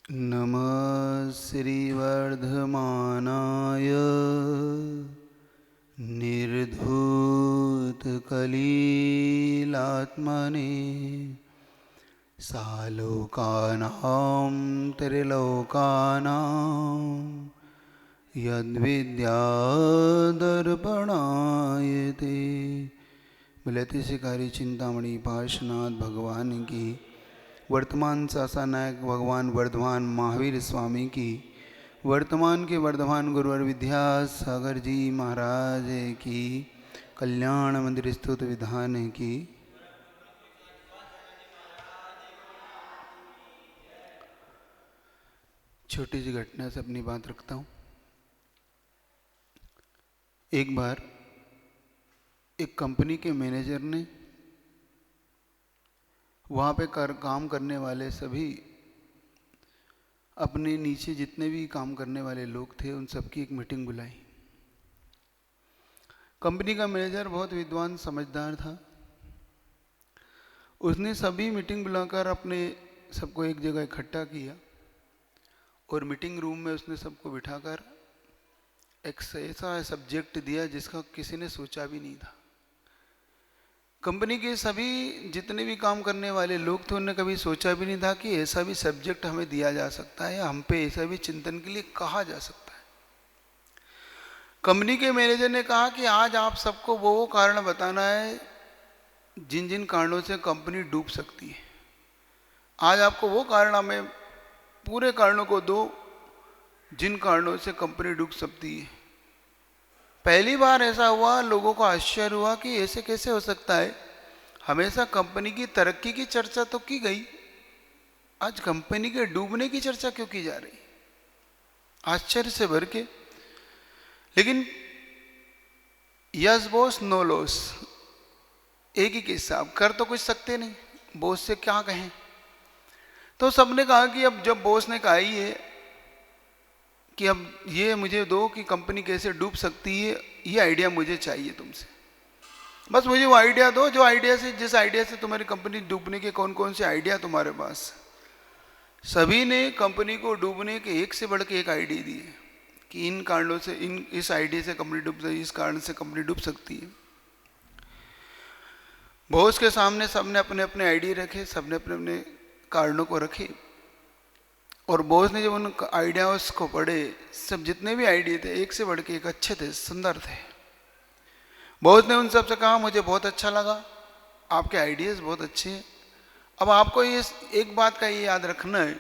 नमः श्रीवर्धमानाय निर्धूतकलीलात्मने सालोकानां त्रिलोकानां यद्विद्यादर्पणायते। मिलति शिकारी चिंतामणि पार्श्वनाथ भगवान की, वर्तमान शासा नायक भगवान वर्धमान महावीर स्वामी की, वर्तमान के वर्धमान गुरुवर विद्यासागर जी महाराज की, कल्याण मंदिर स्तुत विधान की। छोटी सी घटना से अपनी बात रखता हूँ। एक बार एक कंपनी के मैनेजर ने वहाँ पे काम करने वाले सभी अपने नीचे जितने भी काम करने वाले लोग थे उन सबकी एक मीटिंग बुलाई। कंपनी का मैनेजर बहुत विद्वान समझदार था। उसने सभी मीटिंग बुलाकर अपने सबको एक जगह इकट्ठा किया और मीटिंग रूम में उसने सबको बिठाकर एक ऐसा सब्जेक्ट दिया जिसका किसी ने सोचा भी नहीं था। कंपनी के सभी जितने भी काम करने वाले लोग थे उन्होंने कभी सोचा भी नहीं था कि ऐसा भी सब्जेक्ट हमें दिया जा सकता है या हम पे ऐसा भी चिंतन के लिए कहा जा सकता है। कंपनी के मैनेजर ने कहा कि आज आप सबको वो कारण बताना है जिन जिन कारणों से कंपनी डूब सकती है। आज आपको वो कारण हमें पूरे कारणों को दो जिन कारणों से कंपनी डूब सकती है। पहली बार ऐसा हुआ, लोगों को आश्चर्य हुआ कि ऐसे कैसे हो सकता है। हमेशा कंपनी की तरक्की की चर्चा तो की गई, आज कंपनी के डूबने की चर्चा क्यों की जा रही। आश्चर्य से भर के। लेकिन यस बॉस नो लॉस, एक ही किस्सा। अब कर तो कुछ सकते नहीं, बॉस से क्या कहें। तो सबने कहा कि अब जब बॉस ने कहा ही है कि अब ये मुझे दो कि कंपनी कैसे डूब सकती है, ये आइडिया मुझे चाहिए तुमसे। बस मुझे वो आइडिया दो जो आइडिया से, जिस आइडिया से तुम्हारी कंपनी डूबने के कौन कौन से आइडिया तुम्हारे पास। सभी ने कंपनी को डूबने के एक से बढ़ के एक आइडिया दिए कि इन कारणों से, इस आइडिया से कंपनी डूब सकती है, इस कारण से कंपनी डूब सकती है। बॉस के सामने सबने अपने अपने आइडिया रखे, सबने अपने अपने कारणों को रखे और बॉस ने जब उन आइडियाज़ को पढ़े, सब जितने भी आइडिया थे एक से बढ़ के एक अच्छे थे, सुंदर थे। बॉस ने उन सब से कहा मुझे बहुत अच्छा लगा, आपके आइडियाज़ बहुत अच्छे हैं। अब आपको ये एक बात का ये याद रखना है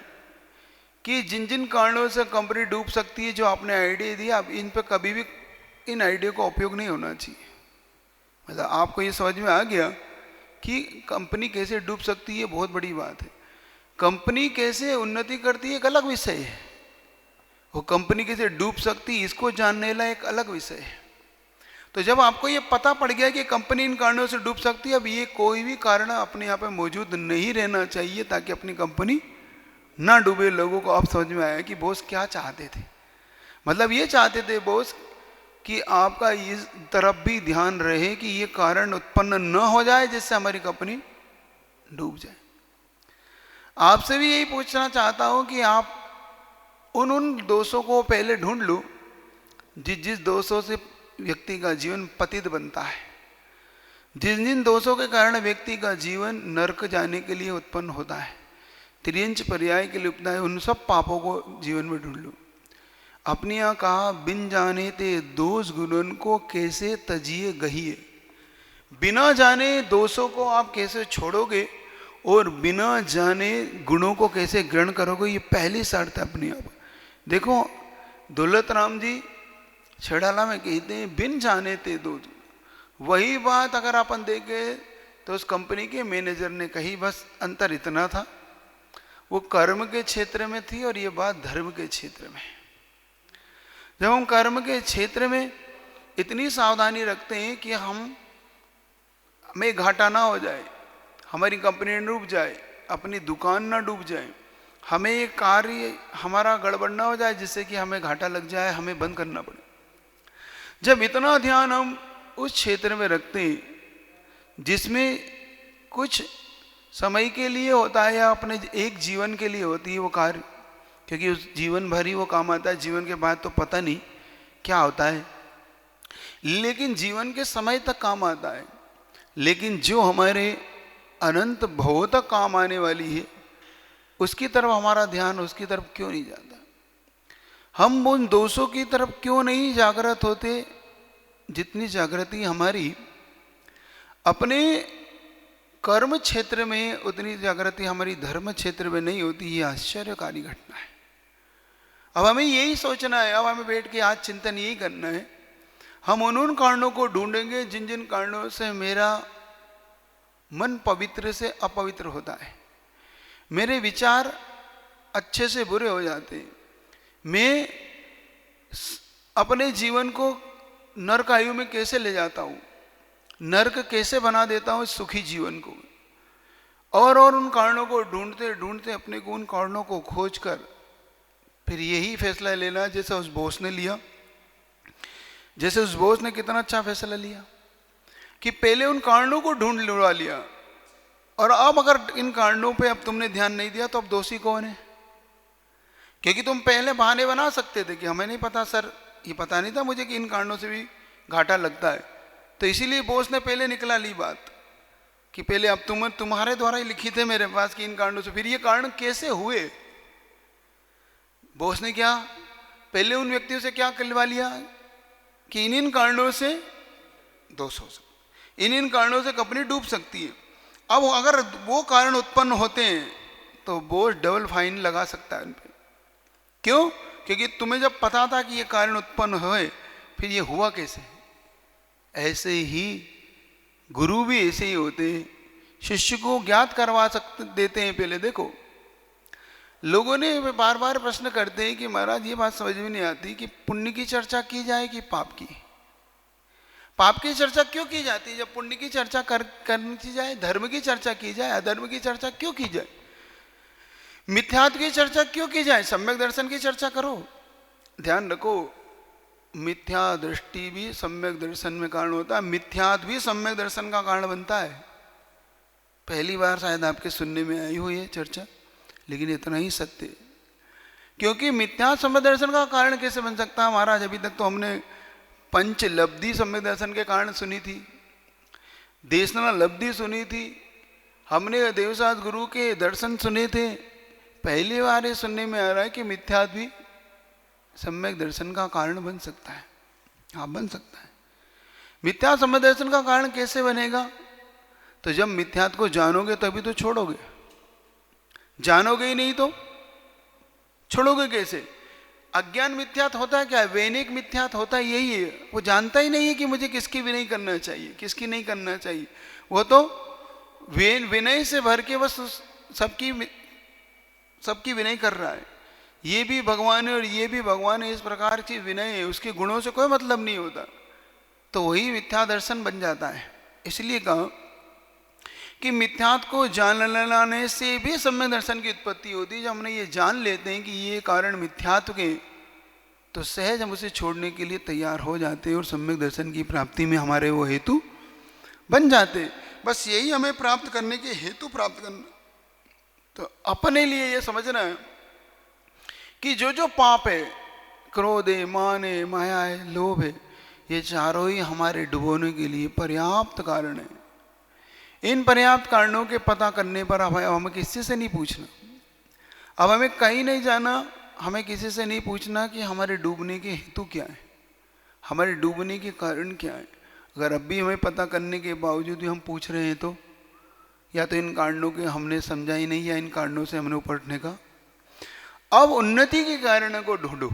कि जिन जिन कारणों से कंपनी डूब सकती है, जो आपने आइडिया दिया, अब इन पर कभी भी इन आइडिया का उपयोग नहीं होना चाहिए। मतलब आपको ये समझ में आ गया कि कंपनी कैसे डूब सकती है, बहुत बड़ी बात है। कंपनी कैसे उन्नति करती है एक अलग विषय है, वो कंपनी कैसे डूब सकती है इसको जानने ला एक अलग विषय है। तो जब आपको ये पता पड़ गया कि कंपनी इन कारणों से डूब सकती है, अब ये कोई भी कारण अपने यहाँ पे मौजूद नहीं रहना चाहिए ताकि अपनी कंपनी ना डूबे। लोगों को अब समझ में आया कि बॉस क्या चाहते थे। मतलब ये चाहते थे बॉस कि आपका इस तरफ भी ध्यान रहे कि ये कारण उत्पन्न न हो जाए जिससे हमारी कंपनी डूब जाए। आपसे भी यही पूछना चाहता हूं कि आप उन दोषों को पहले ढूंढ लो जिस दोषों से व्यक्ति का जीवन पतित बनता है, जिन दोषों के कारण व्यक्ति का जीवन नरक जाने के लिए उत्पन्न होता है, त्रियंच पर्याय के लिए उपता है, उन सब पापों को जीवन में ढूंढ लो। अपने यहाँ कहा बिन जाने ते दोष गुणन को कैसे तजिए गहिए। बिना जाने दोषों को आप कैसे छोड़ोगे और बिना जाने गुणों को कैसे ग्रहण करोगे, ये पहली शर्त है अपने आप। देखो दौलत राम जी छेड़ाला में कहते हैं बिन जाने ते दो। वही बात अगर अपन देखें तो उस कंपनी के मैनेजर ने कही, बस अंतर इतना था, वो कर्म के क्षेत्र में थी और ये बात धर्म के क्षेत्र में। जब हम कर्म के क्षेत्र में इतनी सावधानी रखते हैं कि हमें घाटा ना हो जाए, हमारी कंपनी न डूब जाए, अपनी दुकान ना डूब जाए, हमें ये कार्य हमारा गड़बड़ ना हो जाए जिससे कि हमें घाटा लग जाए, हमें बंद करना पड़े। जब इतना ध्यान हम उस क्षेत्र में रखते हैं जिसमें कुछ समय के लिए होता है या अपने एक जीवन के लिए होती है वो कार्य, क्योंकि उस जीवन भर ही वो काम आता है, जीवन के बाद तो पता नहीं क्या होता है, लेकिन जीवन के समय तक काम आता है। लेकिन जो हमारे अनंत भवों तक काम आने वाली है, उसकी तरफ हमारा ध्यान उसकी तरफ क्यों नहीं जाता? हम उन दोषों की तरफ क्यों नहीं जागृत होते जितनी जागृति हमारी अपने कर्म क्षेत्र में, उतनी जागृति हमारी धर्म क्षेत्र में नहीं होती। ये आश्चर्यकारी घटना है। अब हमें यही सोचना है, अब हमें बैठ के आज चिंतन यही करना है। हम उन कारणों को ढूंढेंगे जिन जिन कारणों से मेरा मन पवित्र से अपवित्र होता है, मेरे विचार अच्छे से बुरे हो जाते हैं, मैं अपने जीवन को नरक आयु में कैसे ले जाता हूँ, नरक कैसे बना देता हूँ सुखी जीवन को। और उन कारणों को ढूंढते ढूंढते अपने को उन कारणों को खोज कर फिर यही फैसला लेना जैसे उस बोस ने लिया। जैसे उस बोस ने कितना अच्छा फैसला लिया कि पहले उन कारणों को ढूंढ लुढ़ा लिया, और अब अगर इन कारणों पे अब तुमने ध्यान नहीं दिया तो अब दोषी कौन है? क्योंकि तुम पहले बहाने बना सकते थे कि हमें नहीं पता सर, ये पता नहीं था मुझे कि इन कारणों से भी घाटा लगता है। तो इसीलिए बोस ने पहले निकला ली बात कि पहले अब तुम्हारे द्वारा ही लिखी थे मेरे पास कि इन कारणों से। फिर ये कारण कैसे हुए? बोस ने क्या पहले उन व्यक्तियों से क्या कहलवा लिया कि इन कारणों से दोष हो सकता, इन कारणों से कंपनी डूब सकती है। अब अगर वो कारण उत्पन्न होते हैं तो बोस डबल फाइन लगा सकता है उन पर। क्यों? क्योंकि तुम्हें जब पता था कि ये कारण उत्पन्न हुए, फिर ये हुआ कैसे? ऐसे ही गुरु भी ऐसे ही होते हैं, शिष्य को ज्ञात करवा सकते देते हैं। पहले देखो, लोगों ने बार बार प्रश्न करते हैं कि महाराज ये बात समझ में नहीं आती कि पुण्य की चर्चा की जाए कि पाप की। पाप की चर्चा क्यों की जाती है जब पुण्य की चर्चा करनी जाए? धर्म की चर्चा की जाए, अधर्म की चर्चा क्यों की जाए? मिथ्यात्व की चर्चा क्यों की जाए? सम्यक दर्शन की चर्चा करो। ध्यान रखो, मिथ्या दृष्टि भी सम्यक दर्शन में कारण होता है, मिथ्यात्व भी सम्यक दर्शन का कारण बनता है। पहली बार शायद आपके सुनने में आई हुई है चर्चा, लेकिन इतना ही सत्य है। क्योंकि मिथ्या सम्यक दर्शन का कारण कैसे बन सकता है महाराज? अभी तक तो हमने पंच लब्धि सम्यक दर्शन के कारण सुनी थी, देशना लब्धि सुनी थी, हमने देवसाद गुरु के दर्शन सुने थे। पहली बार ये सुनने में आ रहा है कि मिथ्यात्व भी सम्यक दर्शन का कारण बन सकता है। हाँ, बन सकता है। मिथ्या सम्यक दर्शन का कारण कैसे बनेगा? तो जब मिथ्यात्व को जानोगे तभी तो छोड़ोगे, जानोगे ही नहीं तो छोड़ोगे कैसे? अज्ञान मिथ्यात होता है क्या? वैनिक मिथ्यात होता है यही है, वो जानता ही नहीं है कि मुझे किसकी विनय करना चाहिए, किसकी नहीं करना चाहिए। वो तो विनय से भर के बस सबकी विनय कर रहा है। ये भी भगवान है और ये भी भगवान है, इस प्रकार की विनय है, उसके गुणों से कोई मतलब नहीं होता। तो वही मिथ्या दर्शन बन जाता है। इसलिए कहा कि मिथ्यात्व को जान लाने से भी सम्यक दर्शन की उत्पत्ति होती है। जब हमने ये जान लेते हैं कि ये कारण मिथ्यात्व के, तो सहज हम उसे छोड़ने के लिए तैयार हो जाते हैं और सम्यक दर्शन की प्राप्ति में हमारे वो हेतु बन जाते हैं। बस यही हमें प्राप्त करने के हेतु प्राप्त करना। तो अपने लिए ये समझना है कि जो जो पाप है, क्रोध है, मान है, माया है, लोभ है, ये चारों ही हमारे डुबोने के लिए पर्याप्त कारण है। इन पर्याप्त कारणों के पता करने पर अब हमें किसी से नहीं पूछना, अब हमें कहीं नहीं जाना, हमें किसी से नहीं पूछना कि हमारे डूबने के हेतु क्या है, हमारे डूबने के कारण क्या है। अगर अब भी हमें पता करने के बावजूद भी हम पूछ रहे हैं तो या तो इन कारणों के हमने समझा ही नहीं, या इन कारणों से हमने उपटने का। अब उन्नति के कारण को ढूंढो।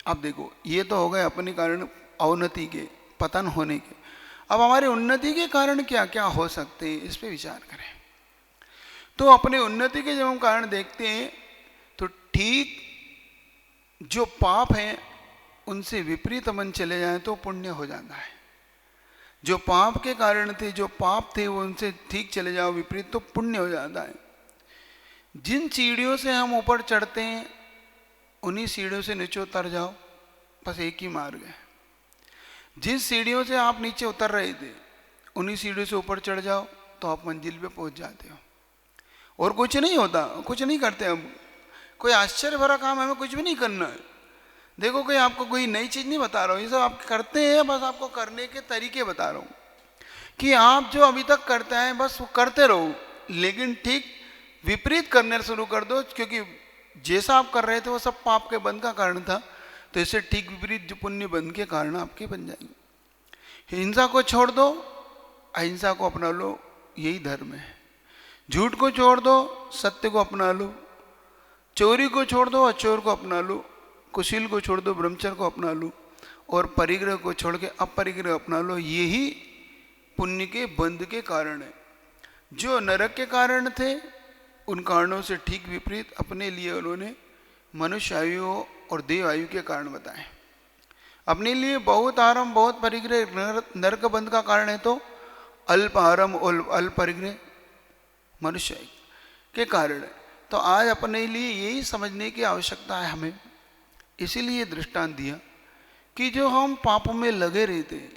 अब देखो, ये तो हो गए अपने कारण अवनति के, पतन होने के। अब हमारे उन्नति के कारण क्या क्या हो सकते हैं, इस पे विचार करें। तो अपने उन्नति के जब हम कारण देखते हैं तो ठीक जो पाप हैं उनसे विपरीत मन चले जाए तो पुण्य हो जाता है। जो पाप के कारण थे, जो पाप थे, वो उनसे ठीक चले जाओ विपरीत तो पुण्य हो जाता है। जिन सीढ़ियों से हम ऊपर चढ़ते हैं उन्हीं सीढ़ियों से नीचे उतर जाओ, बस एक ही मार्ग है। जिस सीढ़ियों से आप नीचे उतर रहे थे उन्हीं सीढ़ियों से ऊपर चढ़ जाओ तो आप मंजिल पे पहुंच जाते हो। और कुछ नहीं होता, कुछ नहीं करते हम। कोई आश्चर्य भरा काम हमें कुछ भी नहीं करना है। देखो कोई आपको कोई नई चीज नहीं बता रहा हूँ, ये सब आप करते हैं, बस आपको करने के तरीके बता रहा हूँ कि आप जो अभी तक करते हैं बस वो करते रहो, लेकिन ठीक विपरीत करने शुरू कर दो, क्योंकि जैसा आप कर रहे थे वो सब पाप के बंध का कारण था, तो इससे ठीक विपरीत जो पुण्य बंध के कारण आपके बन जाएंगे। हिंसा को छोड़ दो, अहिंसा को अपना लो, यही धर्म है। झूठ को छोड़ दो, सत्य को अपना लो। चोरी को छोड़ दो, अचोर को अपना लो। कुशील को छोड़ दो, ब्रह्मचर्य को अपना लो। और परिग्रह को छोड़ के अपरिग्रह अपना लो। यही पुण्य के बंध के कारण है। जो नरक के कारण थे उन कारणों से ठीक विपरीत अपने लिए उन्होंने मनुष्य आयु और देव आयु के कारण बताए। अपने लिए बहुत आराम बहुत परिग्रह नरक बंध का कारण है, तो अल्प आराम और अल्प परिग्रह मनुष्य के कारण है। तो आज अपने लिए यही समझने की आवश्यकता है हमें। इसीलिए दृष्टांत दिया कि जो हम पापों में लगे रहते हैं,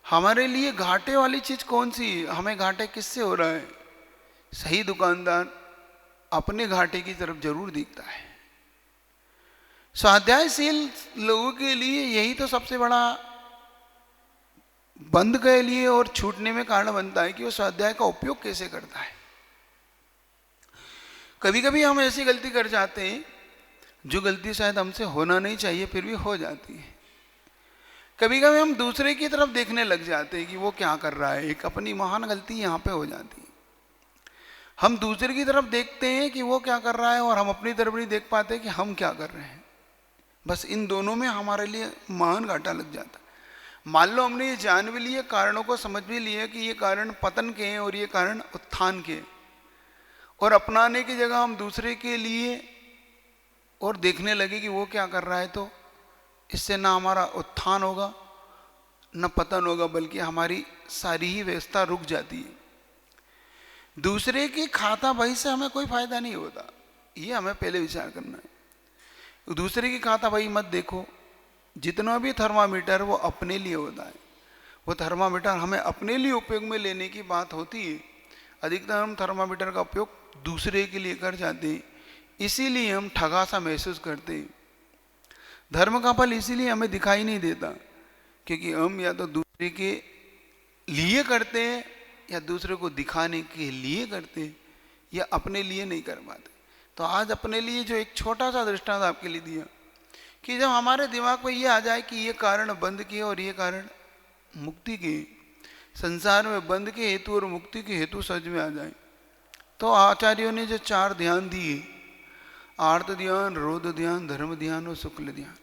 हमारे लिए घाटे वाली चीज कौन सी है? हमें घाटे किससे हो रहा है? सही दुकानदार अपने घाटे की तरफ जरूर देखता है। स्वाध्यायशील लोगों के लिए यही तो सबसे बड़ा बंद के लिए और छूटने में कारण बनता है कि वो स्वाध्याय का उपयोग कैसे करता है। कभी कभी हम ऐसी गलती कर जाते हैं जो गलती शायद हमसे होना नहीं चाहिए, फिर भी हो जाती है। कभी कभी हम दूसरे की तरफ देखने लग जाते हैं कि वो क्या कर रहा है, एक अपनी महान गलती यहाँ पे हो जाती है। हम दूसरे की तरफ देखते हैं कि वो क्या कर रहा है और हम अपनी तरफ नहीं देख पाते कि हम क्या कर रहे हैं। बस इन दोनों में हमारे लिए महान घाटा लग जाता है। मान लो हमने ये जान भी लिए, कारणों को समझ भी लिए कि ये कारण पतन के हैं और ये कारण उत्थान के हैं, और अपनाने की जगह हम दूसरे के लिए और देखने लगे कि वो क्या कर रहा है, तो इससे ना हमारा उत्थान होगा न पतन होगा, बल्कि हमारी सारी ही व्यवस्था रुक जाती है। दूसरे की खाता बही से हमें कोई फायदा नहीं होता, ये हमें पहले विचार करना है। दूसरे की खाता बही मत देखो। जितना भी थर्मामीटर वो अपने लिए होता है, वो थर्मामीटर हमें अपने लिए उपयोग में लेने की बात होती है। अधिकतर हम थर्मामीटर का उपयोग दूसरे के लिए कर जाते हैं, इसीलिए हम ठगा सा महसूस करते हैं। धर्म का फल इसीलिए हमें दिखाई नहीं देता, क्योंकि हम या तो दूसरे के लिए करते हैं या दूसरे को दिखाने के लिए करते हैं, या अपने लिए नहीं कर पाते। तो आज अपने लिए जो एक छोटा सा दृष्टांत आपके लिए दिया कि जब हमारे दिमाग में ये आ जाए कि ये कारण बंध के और ये कारण मुक्ति के, संसार में बंध के हेतु और मुक्ति के हेतु समझ में आ जाए, तो आचार्यों ने जो 4 ध्यान दिए, आर्त ध्यान, रोध ध्यान, धर्म ध्यान और शुक्ल ध्यान,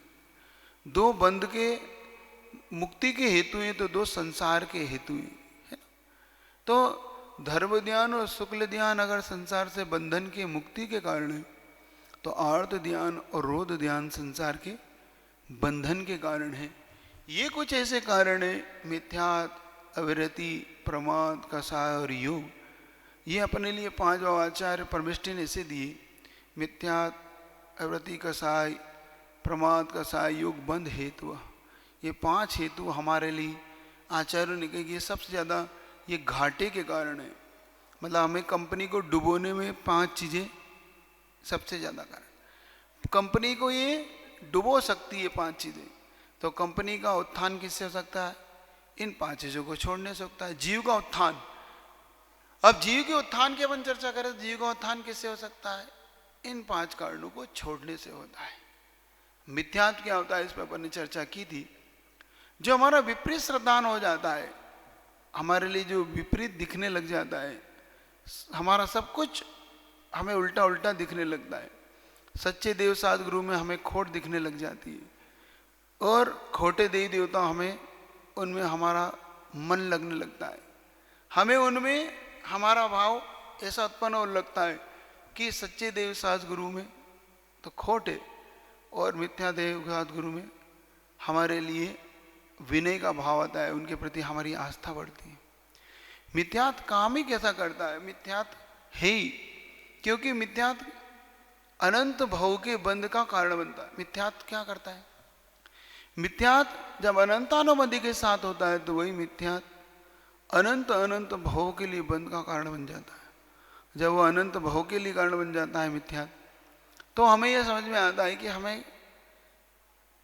2 बंध के मुक्ति के हेतु हैं तो 2 संसार के हेतु हैं, है ना। तो धर्म ध्यान और शुक्ल ध्यान अगर संसार से बंधन के मुक्ति के कारण है, तो आर्त ध्यान और रोध ध्यान संसार के बंधन के कारण है। ये कुछ ऐसे कारण है, मिथ्यात, अविरति, प्रमाद, कषाय और योग, ये अपने लिए 5 आचार्य परमेष्टि ने ऐसे दिए। मिथ्यात, अविरति, कषाय, प्रमाद, कषाय, योग, बंध, हेतु, ये 5 हेतु हमारे लिए आचार्यों ने कहा कि ये सबसे ज़्यादा ये घाटे के कारण है। मतलब हमें कंपनी को डुबोने में 5 चीज़ें सबसे ज़्यादा कारण। कंपनी को ये डुबो सकती है 5 चीज़ें, तो कंपनी का उत्थान किससे हो सकता है? इन 5 चीज़ों को छोड़ने से होता है। जीव का उत्थान, अब जीव के उत्थान की अपन चर्चा करें तो जीव का उत्थान किससे हो सकता है? इन 5 कारणों को छोड़ने से होता है। मिथ्यात्व क्या होता है, इस पर अपन ने चर्चा की थी। जो हमारा विपरीत श्रद्धान हो जाता है, हमारे लिए जो विपरीत दिखने लग जाता है, हमारा सब कुछ हमें उल्टा उल्टा दिखने लगता है। सच्चे देव साध गुरु में हमें खोट दिखने लग जाती है, और खोटे देवी देवता हमें उनमें हमारा मन लगने लगता है। हमें उनमें हमारा भाव ऐसा उत्पन्न होने लगता है कि सच्चे देव साध गुरु में तो खोट है, और मिथ्या देव साध गुरु में हमारे लिए विनय का भाव आता है, उनके प्रति हमारी आस्था बढ़ती है। मिथ्यात काम ही कैसा करता है? मिथ्यात है ही, क्योंकि मिथ्यात अनंत भव के बंध का कारण बनता है। मिथ्यात क्या करता है? मिथ्यात जब अनंतानुबंधी के साथ होता है तो वही मिथ्यात अनंत अनंत भव के लिए बंध का कारण बन जाता है। जब वो अनंत भव के लिए कारण बन जाता है मिथ्यात, तो हमें यह समझ में आता है कि हमें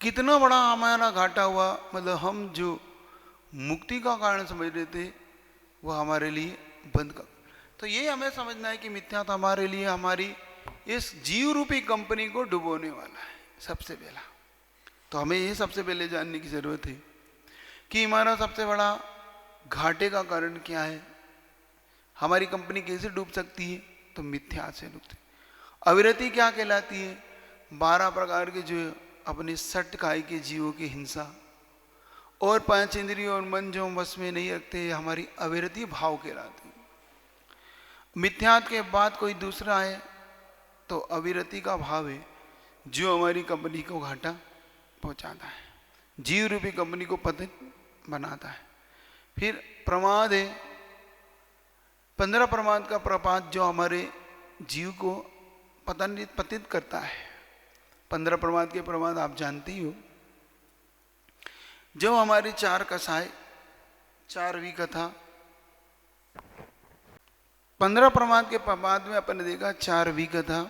कितना बड़ा हमारा घाटा हुआ, मतलब हम जो मुक्ति का कारण समझ रहे थे वो हमारे लिए बंद का। तो ये हमें समझना है कि मिथ्यात्व हमारे लिए हमारी इस जीव रूपी कंपनी को डुबोने वाला है सबसे पहला। तो हमें ये सबसे पहले जानने की जरूरत है कि हमारा सबसे बड़ा घाटे का कारण क्या है, हमारी कंपनी कैसे डूब सकती है। तो मिथ्या से डूबती। अविरति क्या कहलाती है? 12 प्रकार के जो अपने सट काय के जीवों की हिंसा और 5 इंद्रियों और मन जो हम बस में नहीं रखते, हमारी अविरति भाव कहलाती है। मिथ्यात्व के बाद कोई दूसरा है तो अविरति का भाव है जो हमारी कंपनी को घाटा पहुंचाता है, जीव रूपी कंपनी को पतित बनाता है। फिर प्रमाद है, 15 प्रमाद का प्रपात जो हमारे जीव को पतित करता है। 15 प्रमाद के प्रमाद आप जानते ही हो। जो हमारे 4 कसाय, 4वीं कथा, 15 प्रमाद के प्रमाद में अपन ने देखा 4वीं कथा,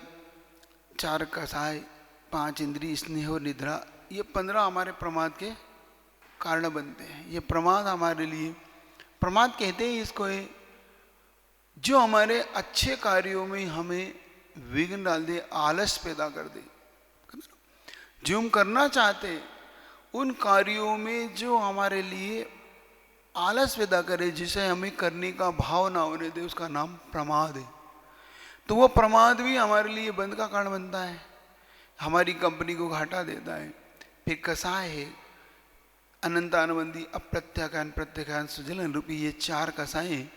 4 कसाय, 5 इंद्रिय, स्नेह और निद्रा, ये 15 हमारे प्रमाद के कारण बनते हैं। ये प्रमाद हमारे लिए, प्रमाद कहते हैं इसको है जो हमारे अच्छे कार्यों में हमें विघ्न डाल दे, आलस पैदा कर दे। जो हम करना चाहते उन कार्यों में जो हमारे लिए आलस पैदा करे, जिसे हमें करने का भाव ना होने दे, उसका नाम प्रमाद है। तो वो प्रमाद भी हमारे लिए बंद का कारण बनता है, हमारी कंपनी को घाटा देता है। फिर कसाय है, अनंत अनुबंधी, अप्रत्याख्यान, प्रत्याख्यान, सुजलन रूपी, ये 4 कसाएं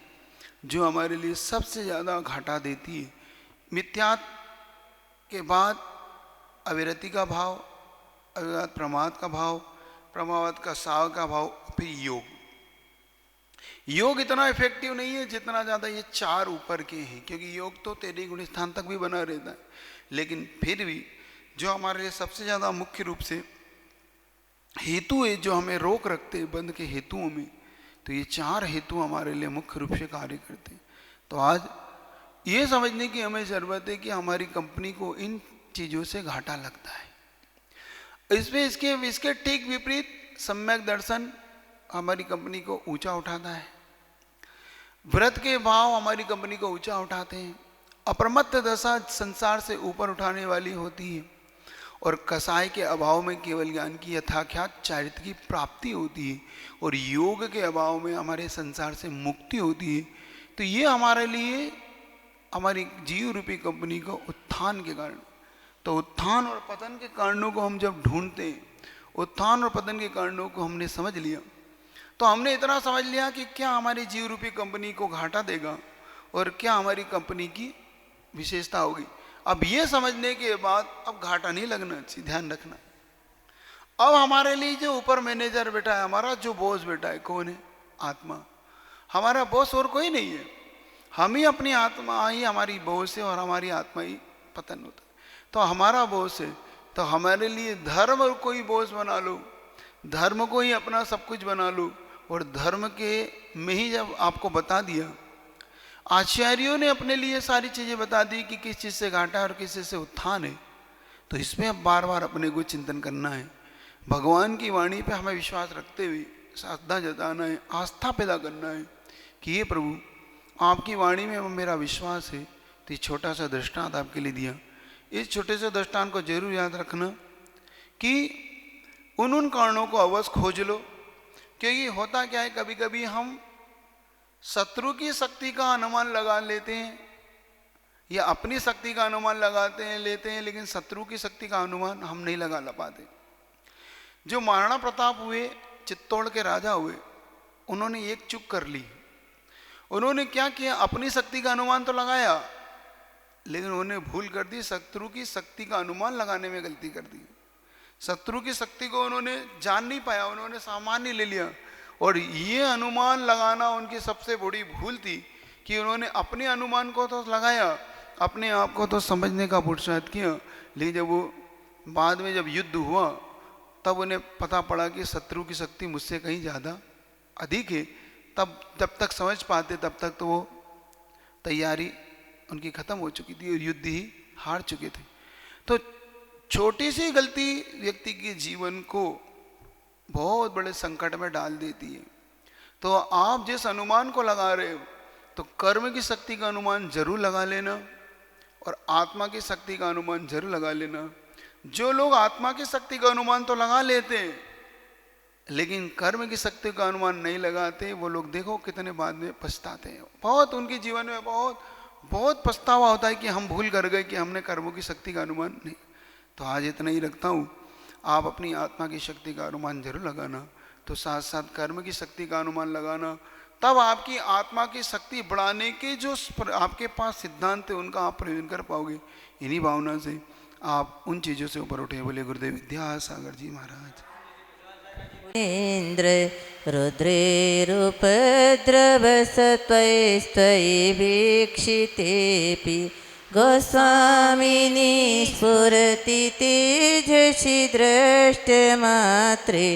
जो हमारे लिए सबसे ज़्यादा घाटा देती है। मिथ्यात्व के बाद अविरति का भाव, अविरत प्रमाद का भाव, प्रमाद का साव का भाव, फिर योग। योग इतना इफेक्टिव नहीं है जितना ज़्यादा ये 4 ऊपर के हैं, क्योंकि योग तो तेरे गुण स्थान तक भी बना रहता है। लेकिन फिर भी जो हमारे लिए सबसे ज़्यादा मुख्य रूप से हेतु है, जो हमें रोक रखते हैं बंद के हेतुओं में, तो ये 4 हेतु हमारे लिए मुख्य रूप से कार्य करते हैं। तो आज ये समझने की हमें ज़रूरत है कि हमारी कंपनी को इन चीज़ों से घाटा लगता है। इसमें इसके ठीक विपरीत सम्यक दर्शन हमारी कंपनी को ऊंचा उठाता है। व्रत के भाव हमारी कंपनी को ऊंचा उठाते हैं। अप्रमत्त दशा संसार से ऊपर उठाने वाली होती है। और कसाय के अभाव में केवल ज्ञान की यथाख्यात चारित्र की प्राप्ति होती है, और योग के अभाव में हमारे संसार से मुक्ति होती है। तो ये हमारे लिए हमारी जीव रूपी कंपनी को उत्थान के कारण, तो उत्थान और पतन के कारणों को हम जब ढूंढते हैं, उत्थान और पतन के कारणों को हमने समझ लिया, तो हमने इतना समझ लिया कि क्या हमारी जीव रूपी कंपनी को घाटा देगा और क्या हमारी कंपनी की विशेषता होगी। अब ये समझने के बाद अब घाटा नहीं लगना चाहिए, ध्यान रखना। अब हमारे लिए जो ऊपर मैनेजर बैठा है, हमारा जो बॉस बैठा है, कौन है? आत्मा। हमारा बॉस और कोई नहीं है, हम ही अपनी आत्मा ही हमारी बॉस है, और हमारी आत्मा ही पतन होता है। तो हमारा बॉस है, तो हमारे लिए धर्म कोई बॉस बना लो, धर्म को ही अपना सब कुछ बना लो। और धर्म के में ही जब आपको बता दिया, आचार्यों ने अपने लिए सारी चीज़ें बता दी कि किस चीज़ से घाटा और किस चीज़ से उत्थान है, तो इसमें अब बार बार अपने को चिंतन करना है। भगवान की वाणी पे हमें विश्वास रखते हुए श्रद्धा जताना है, आस्था पैदा करना है कि ये प्रभु आपकी वाणी में मेरा विश्वास है। तो ये छोटा सा दृष्टांत आपके लिए दिया। इस छोटे से दृष्टांत को जरूर याद रखना कि उन कारणों को अवश्य खोज लो, क्योंकि होता क्या है, कभी कभी हम शत्रु की शक्ति का अनुमान लगा लेते हैं या अपनी शक्ति का अनुमान लेते हैं, लेकिन शत्रु की शक्ति का अनुमान हम नहीं लगा पाते। जो महाराणा प्रताप हुए, चित्तौड़ के राजा हुए, उन्होंने एक चूक कर ली। उन्होंने क्या किया, अपनी शक्ति का अनुमान तो लगाया, लेकिन उन्होंने भूल कर दी, शत्रु की शक्ति का अनुमान लगाने में गलती कर दी। शत्रु की शक्ति को उन्होंने जान नहीं पाया, उन्होंने सामान्य ले लिया। और ये अनुमान लगाना उनकी सबसे बड़ी भूल थी कि उन्होंने अपने अनुमान को तो लगाया, अपने आप को तो समझने का पुरुषार्थ किया, लेकिन जब वो बाद में जब युद्ध हुआ तब उन्हें पता पड़ा कि शत्रु की शक्ति मुझसे कहीं ज़्यादा अधिक है। तब जब तक समझ पाते तब तक तो वो तैयारी उनकी ख़त्म हो चुकी थी और युद्ध ही हार चुके थे। तो छोटी सी गलती व्यक्ति के जीवन को बहुत बड़े संकट में डाल देती है। तो आप जिस अनुमान को लगा रहे हो, तो कर्म की शक्ति का अनुमान जरूर लगा लेना और आत्मा की शक्ति का अनुमान जरूर लगा लेना। जो लोग आत्मा की शक्ति का अनुमान तो लगा लेते हैं, लेकिन कर्म की शक्ति का अनुमान नहीं लगाते, वो लोग देखो कितने बाद में पछताते हैं। बहुत उनके जीवन में बहुत पछतावा होता है कि हम भूल कर गए कि हमने कर्मों की शक्ति का अनुमान नहीं। तो आज इतना ही रखता हूँ, आप अपनी आत्मा की शक्ति का अनुमान जरूर लगाना, तो साथ साथ कर्म की शक्ति का अनुमान लगाना। तब आपकी आत्मा की शक्ति बढ़ाने के जो आपके पास सिद्धांत है उनका आप प्रयोजन कर पाओगे। इन्हीं भावना से आप उन चीज़ों से ऊपर उठे। बोले गुरुदेव विद्यासागर जी महाराज। इंद्र रुद्रेरुपद्रवसत्वैस्त्वयि वीक्षितेऽपि गोस्वामिनी स्फुरति तेजसि दृष्टमात्रे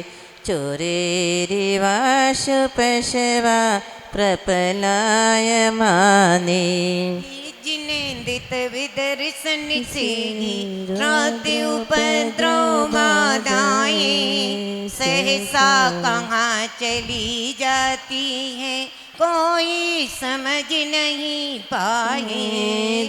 चोरेरिवाशुपशवा प्रपलायमाने। जिनेन्द्रित विदर्शन से राति उपद्रव बाधाएं सहसा कहाँ चली जाती है कोई समझ नहीं पाए।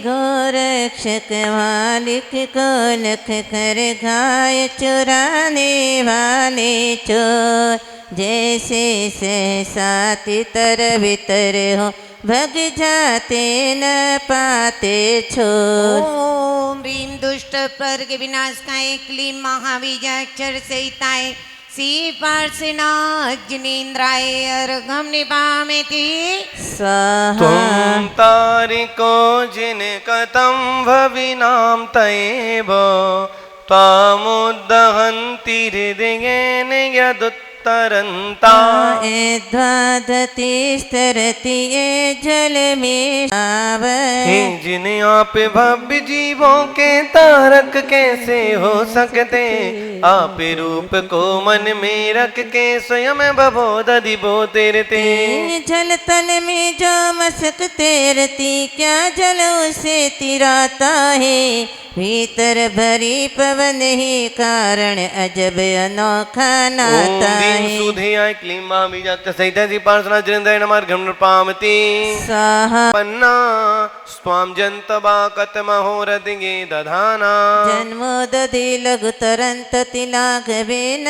गोरक्षक मालिक को लख कर घाय चुराने वाले चोर जैसे सहसा तितर बितर हो भग जाते न पाते छोर। ओम ह्रीं दुष्ट वर्ग विनाशकाय क्लीं महाबीजाक्षर सहिताय श्री पार्श्वनाथ जिनेन्द्राय अर्घं निपामयति स्वाहा। त्वं तारिको जिनकतं भविनां तयेव त्वामुद्दहन्ति हृदयेन यदुत्तरन्ता। द्वादतिस्तरति ये जल में हे जिन्हें आप भव्य जीवों के तारक कैसे हो सकते, आप रूप को मन में रख के स्वयं भवो दधिबो तेरते। जल तल में जो मसक तैरती क्या जल उसे तिराता है, भीतर भरी पवन ही कारण अजब अनोखा नाता है। सुधियाय क्लीं महाबीजाक्षर सहिताय पार्श्वनाथ जिनेन्द्राय नमः अर्घं नृपामति स्वाहा। पन्ना स्वाम जंतबा कतमहोरदिगे दधाना। जन्मोदधि लघुतरंत तिलाघवेन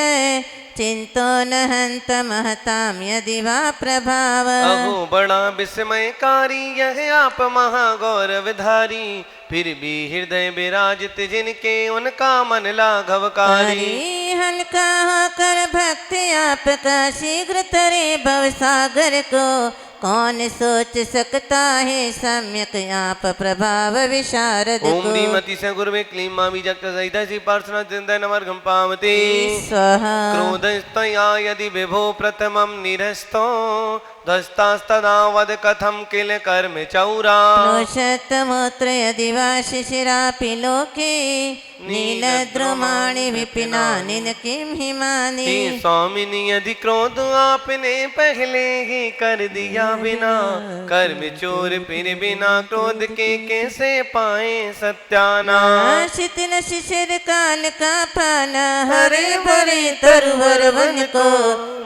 चिंतो न हंत महताम यदि वा प्रभाव। अहो बड़ा विस्मयकारी यह आप महागौरवधारी, फिर भी हृदय विराजित जिनके उनका मन लाघवकारी। हल्का होकर भक्त आपका शीघ्र तरे भवसागर को, कौन सोच सकता है सम्यक आप प्रभाव विशारद को। ओम ह्रीमति स गुरुवे क्लीं महाबीजाक्षर सहिताय श्री पार्श्वनाथ जिनेन्द्राय नमः अर्घं पामते स्वाहा। क्रोधस्तया यदि विभो प्रथमं निरस्तो दस्तास्तदा वद कथं किल कर्म चौरा। प्रोषतमूत्र यदि वा शिशिरापि लोके, नीलद्रुमाणि विपिनानि न किं हिमानि। स्वामिनी यदि क्रोध आपने पहले ही कर दिया बिना, कर्म चोर फिर बिना क्रोध के कैसे पाए सत्यानाश। शीतल शिशिर काल का पाला हरे भरे तरुवर वन को,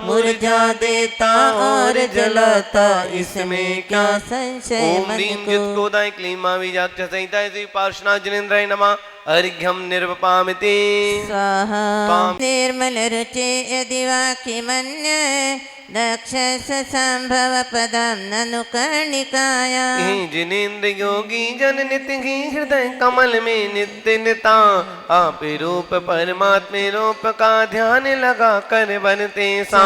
मुरझा देता और जलाता इसमें क्या संशय मन को। क्लीं महाबीजाक्षर सहिताय श्री पार्श्वनाथ जिनेन्द्राय नमः अर्घ्यं निर्वपामि स्वाहा। निर्मल रुचे यदि वा किमन्य दक्ष संभव पदम ननु कर्णिकाया। जिनेन्द्र योगी जन नित्य ही हृदय कमल में नित्य निता, आप रूप परमात्मे रूप का ध्यान लगा कर बनते सा।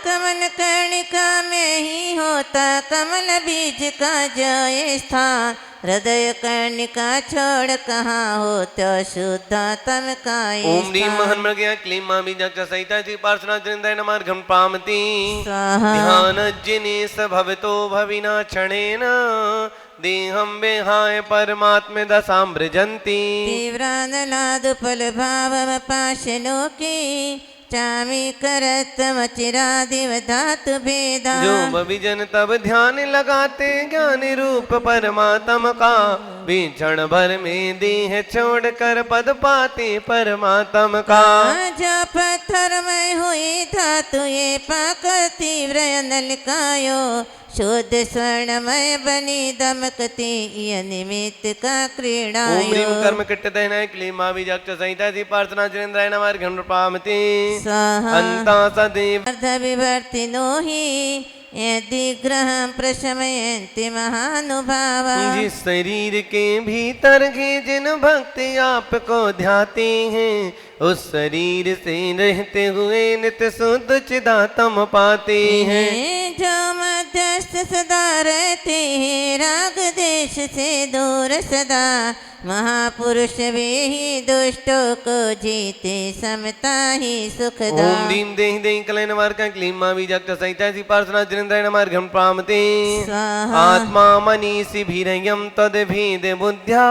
कमल कर्णिका में ही होता कमल बीज का जो स्थान, हृदय कर्णिका छोड़ कहाँ होता शुद्धात्म का ओम ह्रीं महन्मृगया क्लीं महाबीजाक्षर सहिताय श्री पार्श्वनाथ जिनेन्द्राय नमः अर्घं पामति ध्यानज्जिनेश भवतो भविना क्षणेन, देहं विहाय परमात्म दशामृजन्ति। तीव्रानलादुपल भाव पाशलोके इच्छामि करतमचिरादिव धातु भेदा जो भविजन तब ध्यान लगाते ज्ञान रूप परमात्मा का वे क्षण भर में देह छोड़ कर पद पाते परमात्मा का जा पत्थर में हुई धातु ये पाक तीव्र नलकायो शुद्ध स्वर्णमय बनी दमकती निमित्त का ओम क्रीडायो ह्रीं कर्म किट्ट दहनाय क्लीं महाबीजाक्ष संहिता जी प्रार्थना जनेन्द्राय नमः घन पामते स्वाहा अंता सदैव विवर्तिनो हि यदि ग्रहं प्रशमयन्ति महानुभावा जिस शरीर के भीतर के जिन भक्त आपको ध्याते हैं उस शरीर से रहते हुए नित्य शुद्ध चिदात्म पाते हैं जो मध्यस्थ सदा रहते हैं राग देश से दूर सदा महापुरुष वे ही दुष्टों को जीते समता ही सुखदा ओम ह्रीं देहि देहि कलय नमः क्लीं महाबीजाक्ष संहिता जी प्रार्थना जनेन्द्राय नमः घन प्रामते स्वाहा आत्मा मनीषि भीरयं तद भेद बुद्ध्या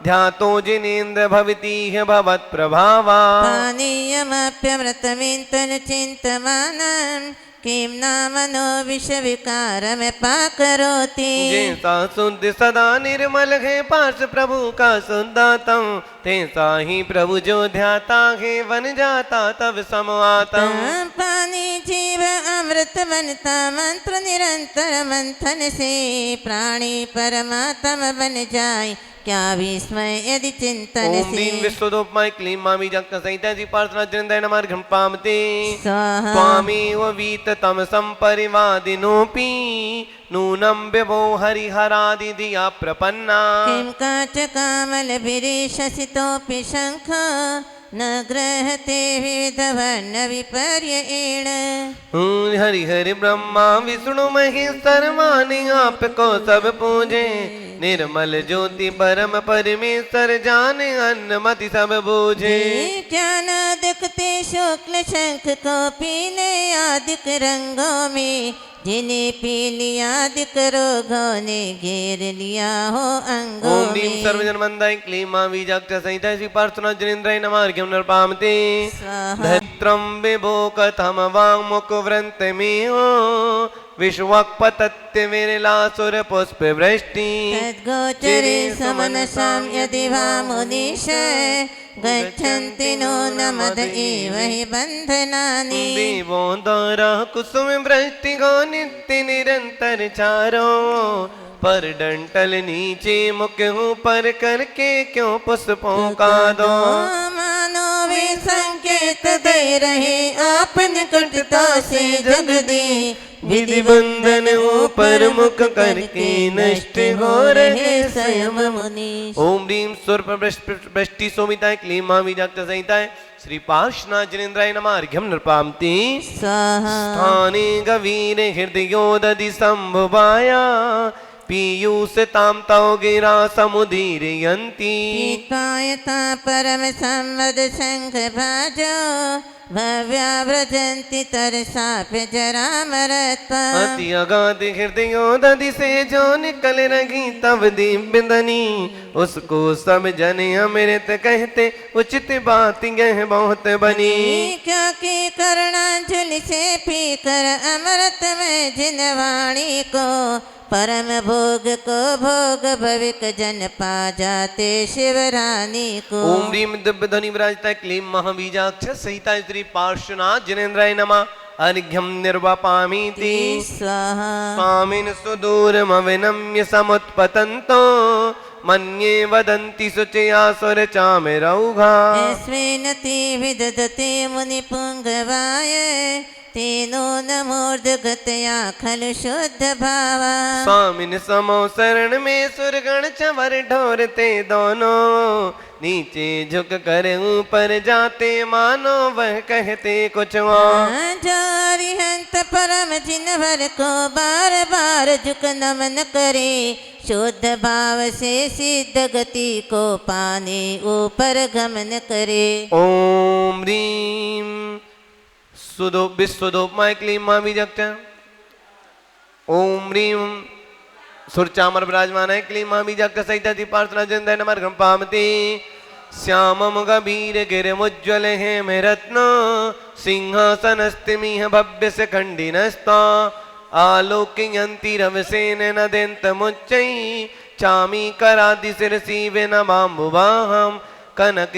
ध्यातो जिनेन्द्र भवती है भवत् प्रभावा पानीयमप्यमृतमिन्तनु चिन्तमानं किं नामनो विषविकारमपा करोति जैसा शुद्ध सदा निर्मल है पार्श प्रभु का शुद्धातम तैसा ही प्रभु जो ध्याता है बन जाता तब समातम पानी जीव अमृत बनता मंत्र निरंतर मंथन से प्राणी परमात्मा बन जाए क्या विस्मय यदि चिंतन ओम से ह्रीं विश्वदोपमाय क्लीं महाबीजाक्ष संहिता जी प्रार्थना जनेन्द्राय नमः घन पामते स्वाहा त्वामेव वीततम संपरिवादिनोऽपि नूनं विभो हरिहरादि दिया प्रपन्ना किं काच कामल विरेशसितोऽपि शंख न ग्रहते विविधवर्ण विपर्ययेण हरि हरि ब्रह्मा विष्णु महेश्वर माने आपको सब पूजे निर्मल ज्योति परम परमेश्वर जाने अन्नमति सब बूझे क्या न दिखते शुक्ल शंख को पीले आदिक रंगों में जिन्हें पी लिया दिक रोगों ने घेर लिया हो अंगों ओम ह्रीं में सर्वजन वंदाय क्लीं महाबीजाक्ष संहिता श्री प्रार्थना जनेन्द्राय नमः अर्घ्यं नर्पामते धैत्रं विभो कथम वाङ्मुख व्रन्त में हो विश्वक्पतत्य विरलासुर पुष्प वृष्टि तद्गोचरे समनसां यदि वा मुनीश गच्छन्ति नो न मद एव हि बन्धनानि देवो द्वारा कुसुम वृष्टि गो नित्य निरंतर चारो पर डंटल नीचे मुख ऊपर करके क्यों पुष्पों का दो मानो वे संकेत दे रहे आप निकटता से जग दे विधि बंधन ऊपर मुख करके नष्ट हो रहे स्वयं मुनीश ओम ह्रीं स्वर्प वृष्टि सोमिताय क्लीं महाबीजाक्ष संहिताय श्री पार्श्वनाथ जनेन्द्राय नमः अर्घ्यं नृपामते स्वाहा स्थाने गवीर हृदयोदधि संभवाया पीयूष ताम तौ गिरा समुदीरयन्ति पायता परम संवद शंख भाजो भव्या व्रजन्ति तरसाप्य जरा मरत्वा अति अगाध हृदयोदधि से जो निकल रही तब दिव्य धनी उसको सब जने अमृत कहते उचित बात यह बहुत बनी क्या की करणांजलि से पीकर अमृत में जिनवाणी को परम भोग को भोग भविक जन पा जाते शिवरानी को ओम ह्रीं दिव्य ध्वनि विराजता क्लीं महाबीजाक्ष संहिता श्री पार्श्वनाथ जनेन्द्राय नमः अर्घ्यं निर्वापामीति स्वाहा स्वामिन् सुदूरमविनम्य समुत्पतन्तो मन्ये वदन्ति शुचयासुर चामिरौघा यस्मिन्नति विदधते मुनिपुङ्गवाय तेनो न मूर्धगतया खलु शुद्ध भावा स्वामिन् समो शरण में सुरगण चवर ढोरते दोनों नीचे झुक कर ऊपर जाते मानो वह कहते कुछ जो अरिहंत परम जिनवर को बार बार झुक नमन करे शुद्ध भाव से सिद्ध गति को पाने ऊपर गमन करे ओम ह्रीं सुदो विश्वदोपमाय क्लीं महाबीजाक्ष ओम ह्रीं सुरचामर विराजमान है क्लीं महाबीजाक्ष संहिता प्रार्थना जनेन्द्राय नमः अर्घ्यं पामते श्यामम गभीर गिरमुज्ज्वल हेम रत्न सिंहासनस्तिमिह भव्य से खंडिनस्ता आलोकयन्ति रवसेन नदेन्तमुच्चै चामी करादि शिरसी विनमाम्बुवाहम् कनक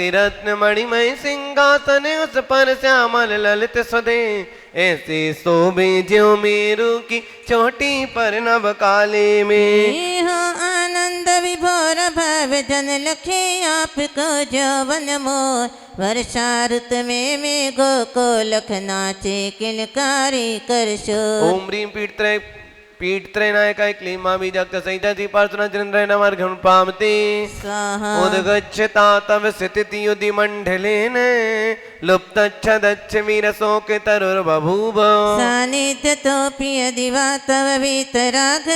मणिमय सिंहासन उस पर श्यामल ललित सदे ऐसे शोभे ज्यों मेरू की चोटी पर नभ काले में। हो आनंद विभोर भव जन लखे आपको जवन मोर वर्षा ऋत में गो लख नाचे किलकारी करशो। ओम ह्रीं पीठ त्रयनायकाय क्लीमा बीजाक्ष सहिता दीपार्चना चंद्राय नमः अर्घ्यं पामते स्वाहा उद्गच्छता तव स्थिति युधि मंडलेन लुप्तच्छदच्छ वीरशोक तरुर्बभूव सानिध्य तो प्रिय दिवा तव वीतराग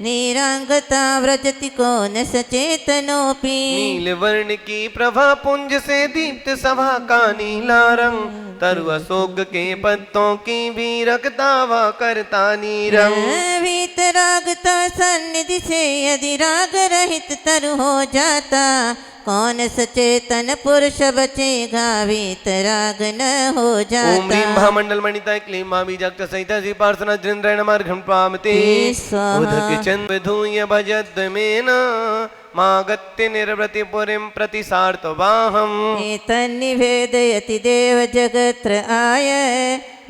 नीरांगता व्रजति कौन सचेतनोपि। नील वर्ण की प्रभा पुंज से दीप्त सभा का नीला रंग तरु अशोक के पत्तों की भी रखतावा करता नीरंग। वीतराग तो सन्निधि से यदि राग रहित तरु हो जाता कौन सचेतन पुरुष बचेगा वीतराग न हो जाता। ओम ह्रीं महामंडल मणिताय क्लीमा बीजाक्ष सहिता दीपार्चना चंद्राय नमः अर्घ्यं पामते उदक चंद धूय भजद्मेन मागत्य निर्वृति पुरीं प्रति सार्तवाहम्। एतन्निवेदयति देव जगत्र आय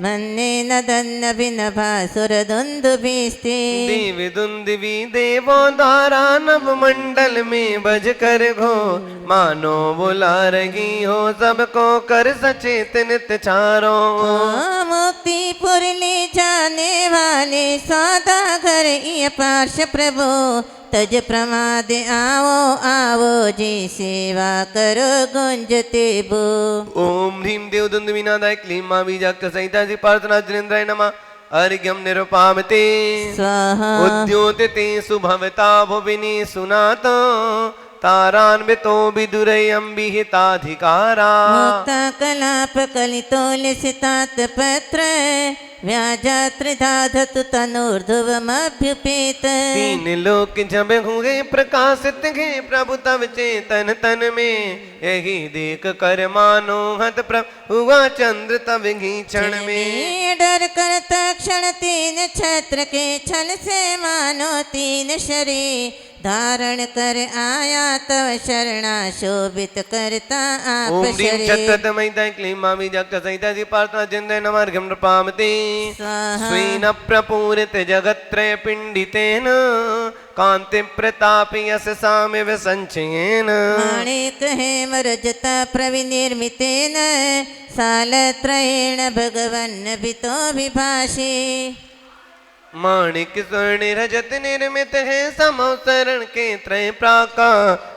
मन्ने नदन्न बिनभासुर दुन्दुभिस्ते। देवी दुंदुभी देवो द्वारा नव मंडल में बज कर घो मानो बुला रही हो सबको कर सचेतन चारों। मुक्तिपुर ले जाने वाले सौदागर ये पार्श प्रभु तज प्रमाद आओ आओ जी सेवा करो गुंजते बो। ओम ह्रीं देव दुंदुभिनादाय क्लीमा बीजाक्ष सहिता दीपार्चना जनेन्द्राय नमः अर्घ्यं निरुपामते स्वाहा उद्योतते सुभवता भुविनी सुनात तारान्वितो विदुरयं विहिताधिकारा। मुक्ता कलाप कलितोल सितात पत्र व्याजात्रिधाधतु तनूर्ध्वमभ्युपेत। तीन लोक जब हुए प्रकाशित घे प्रभु तब चेतन तन में यही देख कर मानो हत प्रभु हुआ चंद्र तब ही क्षण में। डर कर तक्षण तीन छत्र के छल से मानो तीन शरीर धारण कर आया तव शरणा शोभित करता आप ओम ह्रीं शरीर। छत्रतमयिताय क्लीमा बीजाक्ष सहिता दीपार्चना चंद्राय नमः अर्घ्यं नृपामते स्वाहा स्वेन प्रपूरित जगत्त्रय पिंडितेन कांति प्रताप यश सामिव संचयेन। माणिक हेम रजता प्रविनिर्मितेन सालत्रयेण भगवन् भितो विभाषे। माणिक स्वर्ण रजत निर्मित है समवसरण के त्रय प्राका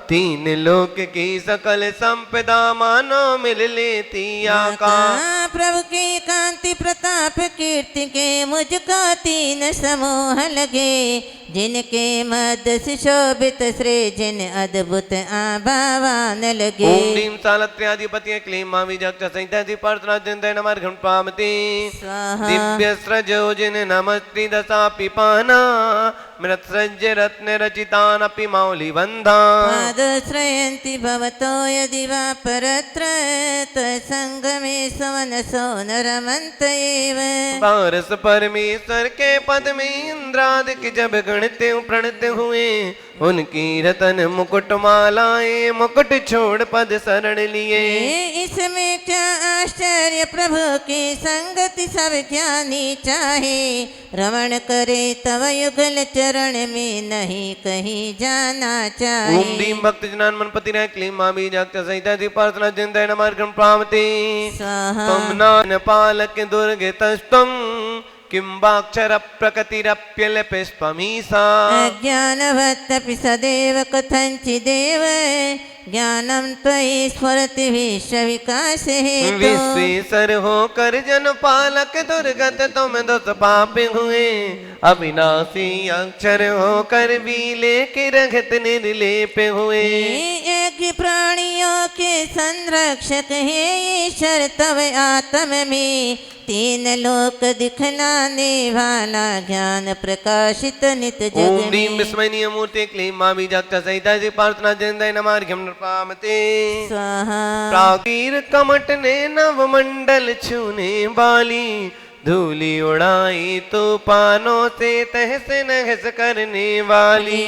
तीन लोक की सकल संपदा मानो मिल लेती आका। प्रभु की कांति प्रताप कीर्ति के मुझको तीन समूह लगे जिनके मध्य से शोभित श्री जिन अद्भुत आभावान लगे। ओम ह्रीं सालत्र्याधिपतये क्लीमा बीजाक्ष सहिता दीपार्चना चंद्राय नमः अर्घ्यं पामते स्वाहा दिव्य स्रजोजिन नमस्ति दशापि पाना मृत्सृज्य रत्न रचितानपि मौलिबन्धा। पादश्रयन्ति भवतो यदि वा परत्र तत्संगमे सवनसो नरमन्त एव। पारस परमेश्वर के पद में इंद्रादिक जब गणते प्रणत हुए उनकी रतन मुकुट मालाएं मुकुट छोड़ पद शरण लिए। इसमें क्या आश्चर्य प्रभु की संगति सब ज्ञानी चाहे रमण करे तव युगल चरण में नहीं कहीं जाना चाहे। ओम ह्रीं भक्त जनान मनपति रह क्लीमा बीजाक्ष सहिता दीपार्चना चंद्राय नमः अर्घ्यं पामते स्वाहा तुम नान पालक दुर्गतस्तम किंबाक्षर प्रकृतिरप्यलपिष्पमीसा। अज्ञानवत्तपि सदैव कथञ्चिदेव ज्ञानं त्वयि स्फुरति विश्वविकास हेतु। विश्वेश्वर होकर जन पालक दुर्गत तुम दुष्ट पाप हुए अविनाशी अक्षर होकर भी लेके रघत निर्लेप हुए। यज्ञ प्राणियों के संरक्षक है ईश्वर तव आत्म में तीन लोक दिखलाने वाला ज्ञान प्रकाशित नित जग ओम में। ह्रीं विस्मयनीय मूर्ते क्लीं मां बीजाक्ष सहिता जी प्रार्थना जय नमार्घ्यम नृपामते स्वाहा। प्रागीर कमट ने नव मंडल छूने वाली धूली उड़ाई तूफानों से तहस नहस करने वाली।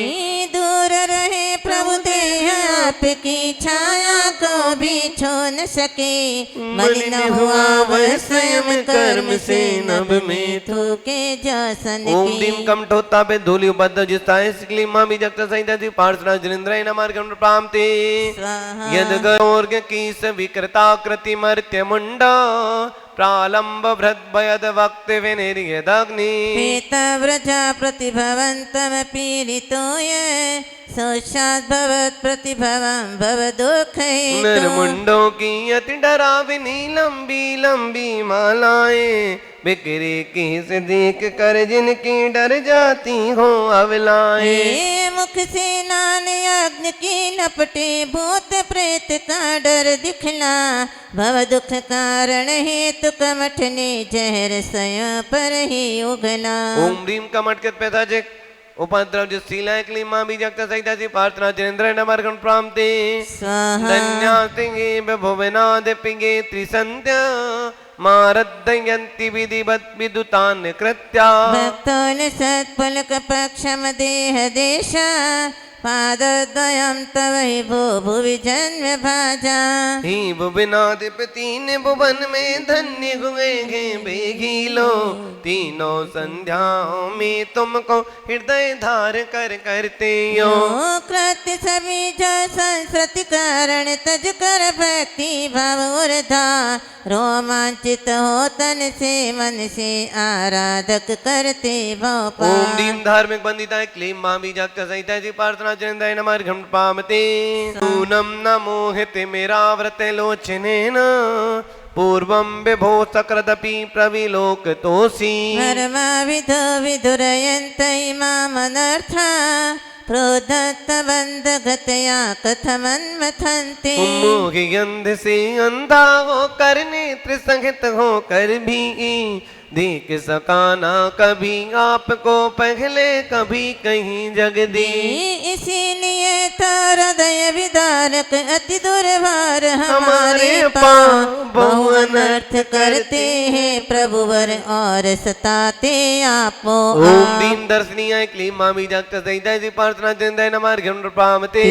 दूर रहे प्रभु देह आपकी छाया को भी छू न सके। मलिन हुआ वह स्वयं कर्म से नभ में थूके जासन ओम की। ह्रीं कमठोत्ता पे धूलि उपद्ध जिस्ताय सिकली मां बीजाक्ष सहिता जी प्रार्थना जनिंद्राय नमार्घ्यम नृपामते स्वाहा। यद गौर्ग कीस विकृताकृति मर्त्य मुंडा प्रालंब भृद्भयद वक्ति विनिर्यदग्नि। पीतव्रजा प्रतिभवन्तम पीडितो ये सोषात् भवत् प्रतिभवं भव दुःखहेतु। नरमुंडों की अति डरावनी लंबी लंबी मालाएं बिक्री की से देख कर जिनकी डर जाती हो अवलाएं। हे मुख से नान अग्नि की लपटे भूत प्रेत का डर दिखला। भव दुख कारण हेतु कमठ ने जहर स्वयं पर ही उगला। ओम ह्रीं कमट के पैसाचिक उपद्रव जो शीला क्लीं मां बीजाक्ष सहिता जी प्रार्थना जनेन्द्र नमार्घ्यम प्राप्ते स्वाहा। धन्यास्ते भुवनाद पिंगे त्रिसंध्या मारद्दयन्ति विधिवत् विदुतान् कृत्या। भक्तोन सत्पुलक पक्षम देह देश पादद्वयं तव हि भो भुवि जन्म भाजा। ही भुवनादिप तीन भुवन में धन्य हुए हैं बेगी लो। तीनों संध्याओं में तुमको हृदय धार कर करते यो। कृत्य सभी जो संस्कृति कारण तज कर भक्ति भाव उर्धा। रोमांचित हो तन से मन से आराधक करते भव पार। ओम ह्रीं धार्मिक बंदिता क्लीं मां बीजाक्ष सहिता जी प्रार्थना जनिंद्राय नमार्घ्यम पामते नूनं न मोहिते मेराव्रत लोचनेन पूर्वं विभो सकृदपि प्रविलोकतोऽसि। वर्मा विधो विधुरयन्त इमामनर्था प्रोदत्तबन्धगतया कथमन्मथन्ते। उन्मोहि अंध से अंधा हो कर नेत्र संहित हो कर भी देख सका ना कभी आपको पहले कभी कहीं जगदी। इसीलिए तो हृदय विदारक अति दुर्भार हमारे पाँव बहु अनर्थ करते हैं प्रभुवर और सताते आपो। ओम ह्रीं दर्शनीय क्लीं मां बीजाक्ष सहिता जी प्रार्थना जनिंद्राय नमार्घ्यम नृपामते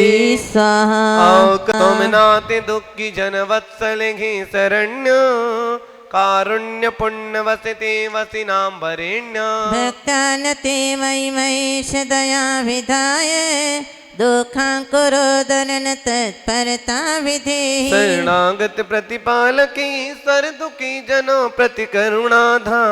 स्वाहा। तुम नाते दुखी जन वत्सल घे शरण्य कारुण्य पुण्य वसते वसिनां वरेण्य। भक्तानते मयि महेश दया विधाय दुःखांकुरोदरन तत्परता विधेहि। शरणागत प्रतिपालकी सर दुखी जनों प्रति करुणा धा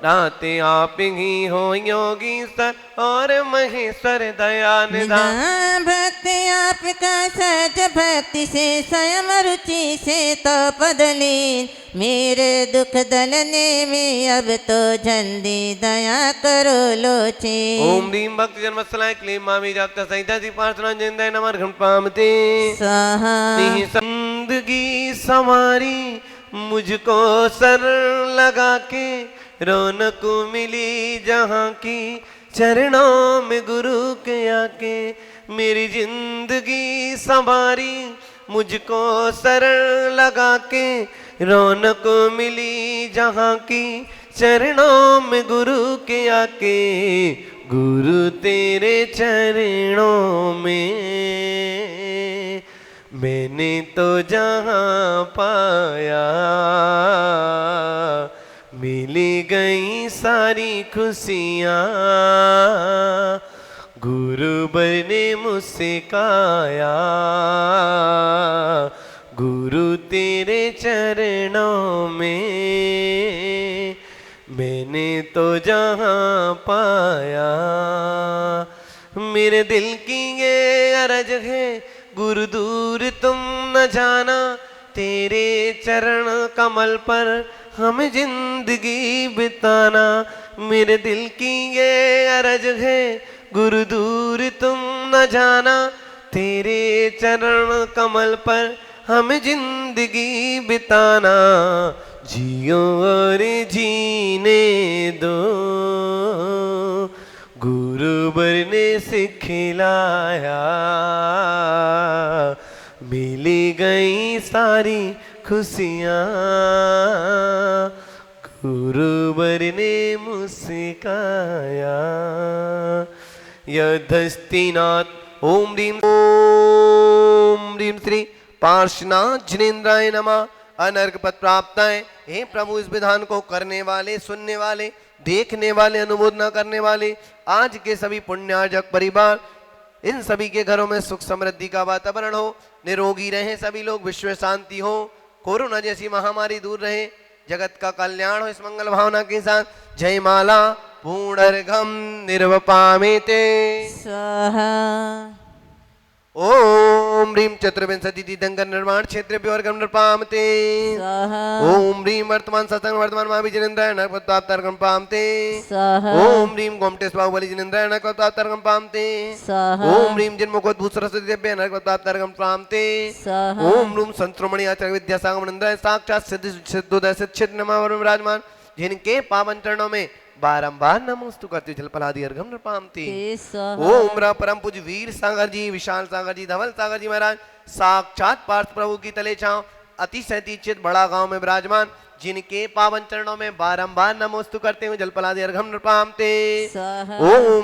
राते आप ही हो योगी सर और महेश्वर दया निधान। भक्ति आपका सज भक्ति से स्वयं रुचि से तो पदलीन। मेरे दुख दलने में अब तो जल्दी दया करो लोचे। ओम ह्रीं भक्त जन्मस्थलाय क्लीं मां बीजाक्ष सहिता जी प्रार्थना जनिंद्राय नमार्घ्यम पामते स्वाहा। जिंदगी संवारी मुझको सर लगा के रौनक मिली जहाँ की चरणों में गुरु के आके। मेरी जिंदगी संवारी मुझको शरण लगा के रौनक मिली जहाँ की चरणों में गुरु के आके। गुरु तेरे चरणों में मैंने तो जहाँ पाया मिली गई सारी खुशियाँ। गुरु बने मुझसे काया गुरु तेरे चरणों में मैंने तो जहाँ पाया। मेरे दिल की ये अरज है गुरु दूर तुम न जाना। तेरे चरण कमल पर हम जिंदगी बिताना। मेरे दिल की ये अरज है गुरु दूर तुम न जाना। तेरे चरण कमल पर हम जिंदगी बिताना। जियो और जीने दो, गुरुवर ने सिखलाया, मिली गई सारी खुशियाँ, गुरुवर ने मुस्काया। यदस्तिनाथ ओम ह्रीं श्री पार्श्वनाथ जिनेन्द्राय नमः। अनर्घ पद प्राप्ताएं। हे प्रभु, इस विधान को करने वाले, सुनने वाले, देखने वाले, अनुमोदना करने वाले आज के सभी पुण्यार्जक परिवार, इन सभी के घरों में सुख समृद्धि का वातावरण हो, निरोगी रहें सभी लोग, विश्व में शांति हो, कोरोना जैसी महामारी दूर रहे, जगत का कल्याण हो इस मंगल भावना के साथ। जय माला पूर्णर्घम निर्वपामेते स्वाहा। ओम ह्रीं चतुर्विंशति तीर्थंकर निर्माण क्षेत्र प्योरगम नृपामते स्वाहा। ओम ह्रीं वर्तमान सत्संग वर्तमान महावीर जिनेन्द्राय नरपताप्तार्गम पामते स्वाहा। ओम ह्रीं गोमटेश बाहुबली जिनेन्द्राय नरपताप्तार्गम पामते स्वाहा। ओम ह्रीं जिन्मुखोद्भूत सरस्वती देव्य नरपताप्तार्गम पामते स्वाहा। ओम ह्रीं संतुमणि आचार्य विद्यासागर नंदराय साक्षात सिद्ध सिद्धोदय सिद्ध नमः विराजमान, जिनके पावन चरणों में बारंबार नमोस्तु करते जलपलादि अर्घम नृपामते। ओम रा परम पूज्य वीर सागर जी, विशाल सागर जी, धवल सागर जी महाराज साक्षात पार्थ प्रभु की तले छांव अतिशय चित बड़ा गांव में विराजमान, जिनके पावन चरणों में बारंबार नमोस्तु करते हुए जलपलादि अर्घम नृपामते। ओम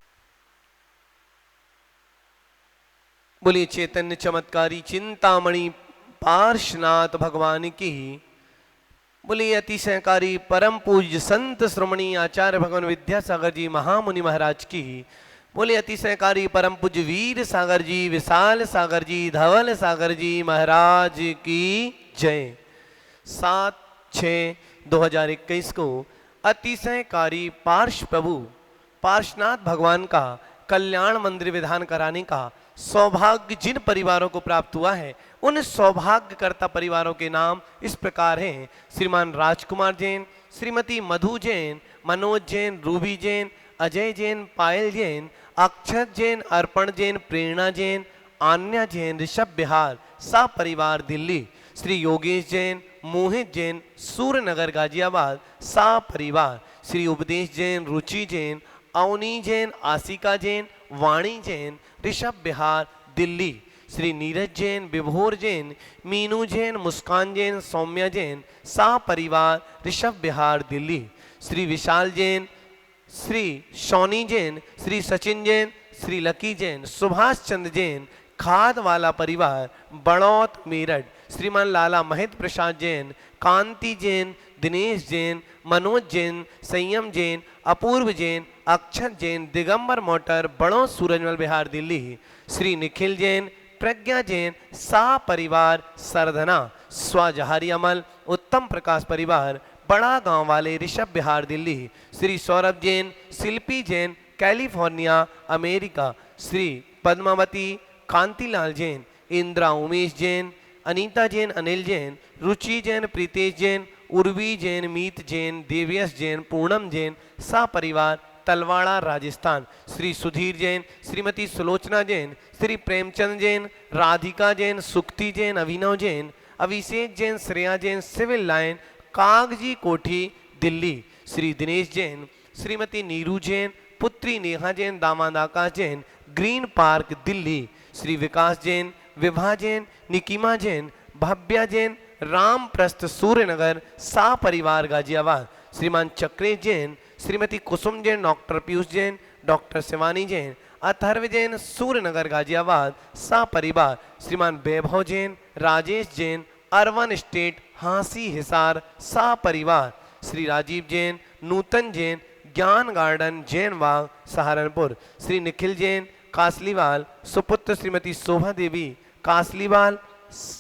बोलिए चैतन्य चमत्कारी चिंतामणि पार्श्वनाथ भगवान की, बोलिए अतिशयकारी परम पूज्य संत श्रोमणी आचार्य भगवान विद्यासागर जी महामुनि महाराज की, बोलिए अतिशयकारी परम पूज्य वीर सागर जी, विशाल सागर जी, धवल सागर जी महाराज की जय। 7/6/2021 को अतिशयकारी पार्श्व प्रभु पार्श्वनाथ भगवान का कल्याण मंदिर विधान कराने का सौभाग्य जिन परिवारों को प्राप्त हुआ है, उन सौभाग्यकर्ता परिवारों के नाम इस प्रकार हैं। श्रीमान राजकुमार जैन, श्रीमती मधु जैन, मनोज जैन, रूबी जैन, अजय जैन, पायल जैन, अक्षत जैन, अर्पण जैन, प्रेरणा जैन, आन्या जैन, ऋषभ बिहार सा परिवार दिल्ली। श्री योगेश जैन, मोहित जैन, सूर्यनगर गाजियाबाद सा परिवार। श्री उपदेश जैन, रुचि जैन, अवनी जैन, आसिका जैन, वाणी जैन, ऋषभ बिहार दिल्ली। श्री नीरज जैन, विभोर जैन, मीनू जैन, मुस्कान जैन, सौम्या जैन सा परिवार ऋषभ बिहार दिल्ली। श्री विशाल जैन, श्री शौनी जैन, श्री सचिन जैन, श्री लकी जैन, सुभाष चंद्र जैन खाद वाला परिवार बड़ौत मेरठ। श्रीमान लाला महित प्रसाद जैन, कांति जैन, दिनेश जैन, मनोज जैन, संयम जैन, अपूर्व जैन, अक्षत जैन, दिगंबर मोटर बड़ो सूरजमल बिहार दिल्ली। श्री निखिल जैन, प्रज्ञा जैन सा परिवार सरधना। स्वाजहारी अमल उत्तम प्रकाश परिवार बड़ा गांव वाले ऋषभ बिहार दिल्ली। श्री सौरभ जैन, शिल्पी जैन, कैलिफोर्निया अमेरिका। श्री पद्मावती, कांतिलाल जैन, इंदिरा उमेश जैन, अनीता जैन, अनिल जैन, रुचि जैन, प्रीतेश जैन, उर्वी जैन, मीत जैन, देव्यस जैन, पूनम जैन सा परिवार तलवाड़ा राजस्थान। श्री सुधीर जैन, श्रीमती सुलोचना जैन, श्री प्रेमचंद जैन, राधिका जैन, सुक्ति जैन, अभिनव जैन, अभिषेक जैन, श्रेया जैन, सिविल लाइन कागजी कोठी दिल्ली। श्री दिनेश जैन, श्रीमती नीरू जैन, पुत्री नेहा जैन, दामाद आकाश जैन, ग्रीन पार्क दिल्ली। श्री विकास जैन, विभा जैन, निकिमा जैन, भव्या जैन, रामप्रस्थ सूर्यनगर सा परिवार गाजियाबाद। श्रीमान चक्रेश जैन, श्रीमती कुसुम जैन, डॉक्टर पीयूष जैन, डॉक्टर शिवानी जैन, अथर्व जैन, सूर्यनगर गाजियाबाद सा परिवार। श्रीमान वैभव जैन, राजेश जैन, अर्वन स्टेट हांसी हिसार सा परिवार। श्री राजीव जैन, नूतन जैन, ज्ञान गार्डन जैन बाग सहारनपुर। श्री निखिल जैन, कासलीवाल, सुपुत्र श्रीमती शोभा देवी, कासलीवाल,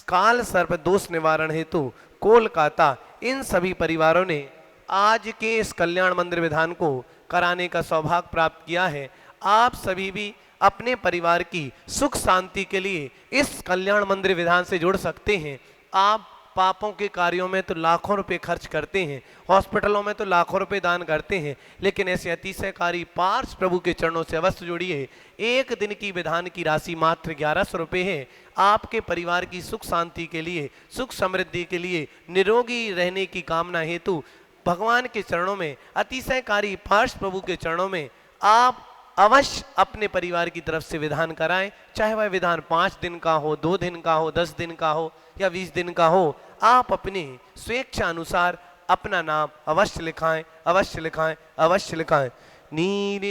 काल सर्प दोष निवारण हेतु कोलकाता। इन सभी परिवारों ने आज के इस कल्याण मंदिर विधान को कराने का सौभाग्य प्राप्त किया है। आप सभी भी अपने परिवार की सुख शांति के लिए इस कल्याण मंदिर विधान से जुड़ सकते हैं। आप पापों के कार्यों में तो लाखों रुपए खर्च करते हैं, हॉस्पिटलों में तो लाखों रुपए दान करते हैं, लेकिन ऐसे अतिशयकारी पार्श प्रभु के चरणों से अवश्य जोड़िए। एक दिन की विधान की राशि मात्र 1100 रुपये है। आपके परिवार की सुख शांति के लिए, सुख समृद्धि के लिए, निरोगी रहने की कामना हेतु भगवान के चरणों में, अतिशयकारी पार्श प्रभु के चरणों में आप अवश्य अपने परिवार की तरफ से विधान कराएं। चाहे वह विधान 5 दिन का हो, 2 दिन का हो, 10 दिन का हो या 20 दिन का हो, आप अपने स्वेच्छा अनुसार अपना नाम अवश्य लिखाएं, अवश्य लिखाएं, अवश्य लिखाएं। नीर